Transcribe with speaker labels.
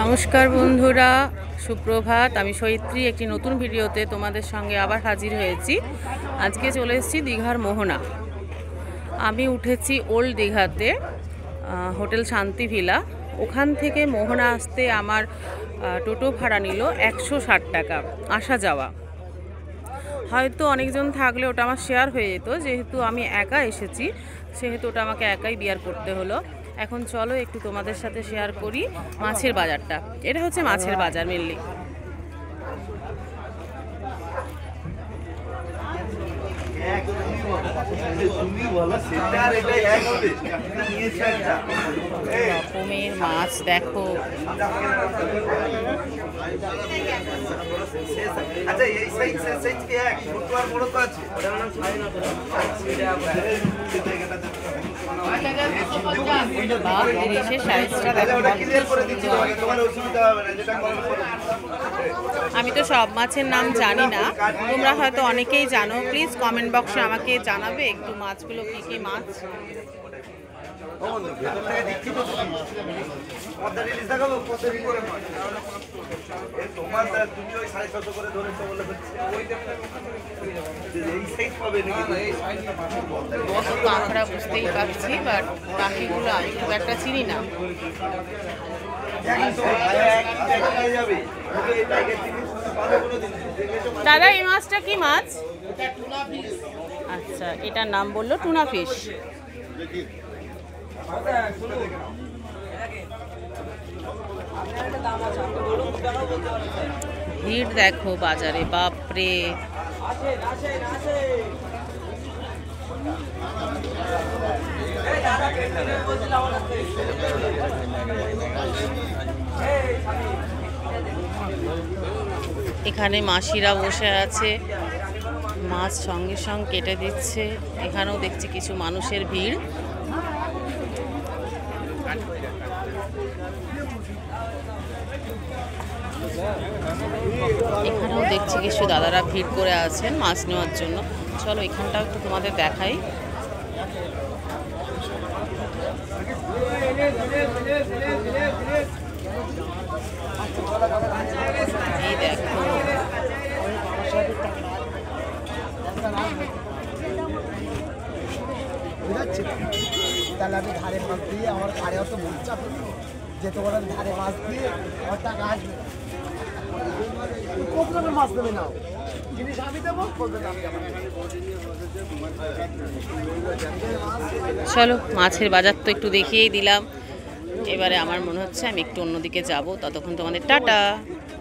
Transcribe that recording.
Speaker 1: নমস্কার বন্ধুরা, সুপ্রভাত। আমি সৈত্রী একটি নতুন ভিডিওতে তোমাদের সঙ্গে আবার হাজির হয়েছি। আজকে চলে এসেছি দীঘার মোহনা। আমি উঠেছি ওল্ড দীঘাতে, হোটেল শান্তি ভিলা। ওখান থেকে মোহনা আসতে আমার টোটো ভাড়া নিল 160 টাকা আসা যাওয়া। হয়তো অনেকজন থাকলে ওটা আমার শেয়ার হয়ে যেত, যেহেতু আমি একা এসেছি সেহেতু ওটা আমাকে একাই বিয়ার করতে হলো। এখন চলো একটু তোমাদের সাথে শেয়ার করি মাছের বাজারটা। এটা হচ্ছে মাছের বাজার মেনলি। রকমের মাছ দেখো। আমি তো সব মাছের নাম জানি না, তোমরা হয়তো অনেকেই জানো। প্লিজ কমেন্ট বক্সে আমাকে জানাবে একটু মাছগুলো কী কী মাছ। আমরা বুঝতেই পারছি, বাট বাকিগুলো আমি খুব একটা চিনি না। দাদা, এই মাছটা কি মাছ? আচ্ছা, এটার নাম বললো টুনা ফিশ। ভিড় দেখো বাজারে, বাপরে। এখানে মাসিরা বসে আছে, মাছ সঙ্গে সঙ্গে কেটে দিচ্ছে। এখানেও দেখছি কিছু মানুষের ভিড়। এখানেও দেখছি কিছু দাদারা ভিড় করে আছেন মাছ নেওয়ার জন্য। চলো এখানটাও একটু তোমাদের দেখাই। এই দেখো,
Speaker 2: তাহলে আমি ধারে মাছ দিয়ে আমার ধারে অত ভুল চাপ যে তোমার ধারে মাছ দিয়ে আমার টাকা আসবে। মাছ দেবে না, জিনিস আমি দেবো।
Speaker 1: চলো মাছের বাজার তো একটু দেখিয়েই দিলাম। এবারে আমার মনে হচ্ছে আমি একটু অন্যদিকে যাব। ততক্ষণ তোমাদের টাটা।